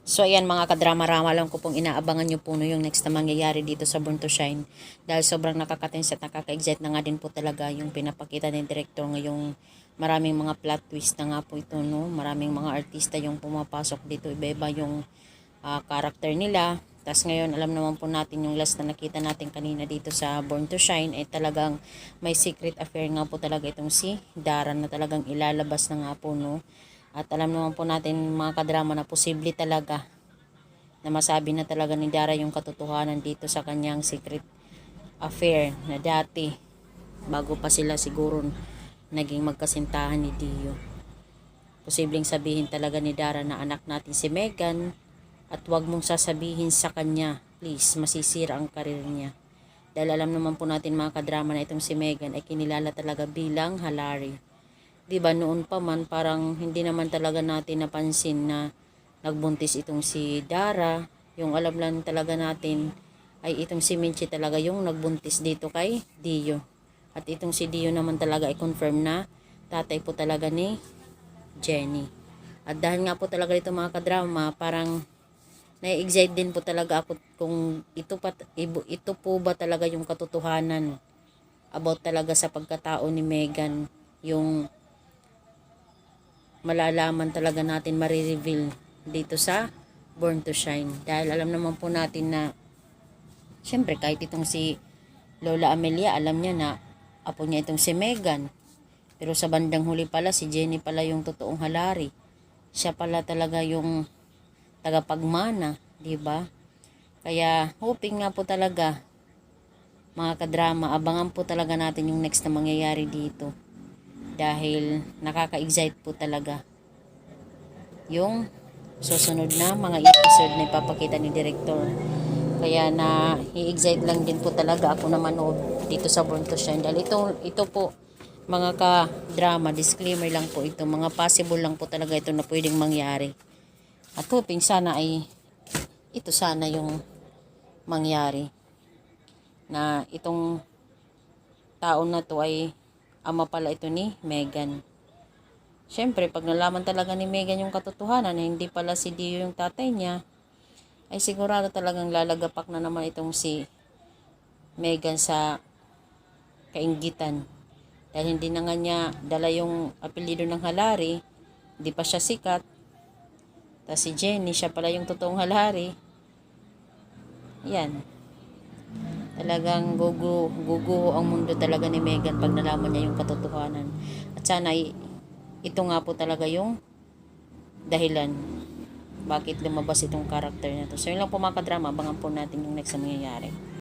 So ayan mga kadrama-rama, lang ko pong inaabangan nyo po no yung next na mangyayari dito sa Born to Shine. Dahil sobrang nakaka-tense at nakaka-excite na nga din po talaga yung pinapakita ng director ngayong maraming mga plot twist na nga po ito no. Maraming mga artista yung pumapasok dito, iba-iba yung character nila. Tapos ngayon alam naman po natin yung last na nakita natin kanina dito sa Born to Shine ay talagang may secret affair nga po talaga itong si Dara na talagang ilalabas na nga po no. At alam naman po natin mga kadrama na posible talaga na masabi na talaga ni Dara yung katotohanan dito sa kanyang secret affair na dati bago pa sila siguro naging magkasintahan ni Dio. Posibleng sabihin talaga ni Dara na anak natin si Megan at wag mong sasabihin sa kanya, please, masisira ang karir niya. Dahil alam naman po natin mga kadrama na itong si Megan ay kinilala talaga bilang halari. Diba noon pa man parang hindi naman talaga natin napansin na nagbuntis itong si Dara. Yung alam lang talaga natin ay itong si Minchi talaga yung nagbuntis dito kay Dio. At itong si Dio naman talaga ay confirm na tatay po talaga ni Jenny. At dahil nga po talaga ito mga kadrama, parang na-excite din po talaga ako kung ito po ba talaga yung katotohanan about talaga sa pagkatao ni Megan, yung malalaman talaga natin, marireveal dito sa Born to Shine. Dahil alam naman po natin na syempre kahit itong si Lola Amelia, alam niya na apo niya itong si Megan. Pero sa bandang huli pala, si Jenny pala yung totoong halari. Siya pala talaga yung tagapagmana, di ba? Kaya hoping nga po talaga mga kadrama, abangan po talaga natin yung next na mangyayari dito. Dahil nakaka-excite po talaga yung susunod na mga episode na ipapakita ni director. Kaya na i-excite lang din po talaga ako na manood dito sa Born to Shine. Dahil ito po mga ka-drama, disclaimer lang po ito. Mga possible lang po talaga ito na pwedeng mangyari. At hoping sana ay ito sana yung mangyari. Na itong taon na to ay ama pala ito ni Megan. Siyempre, pag nalaman talaga ni Megan yung katotohanan na hindi pala si Dio yung tatay niya, ay sigurado talagang lalagapak na naman itong si Megan sa kainggitan. Dahil hindi na nga niya dala yung apelyido ng halari, hindi pa siya sikat. Tapos si Jenny, siya pala yung totoong halari. Yan. Talagang guguho ang mundo talaga ni Megan pag nalaman niya yung katotohanan. At sana ito nga po talaga yung dahilan bakit lumabas itong character na to. So yun lang po mga kadrama, abangan po natin yung next na mangyayari.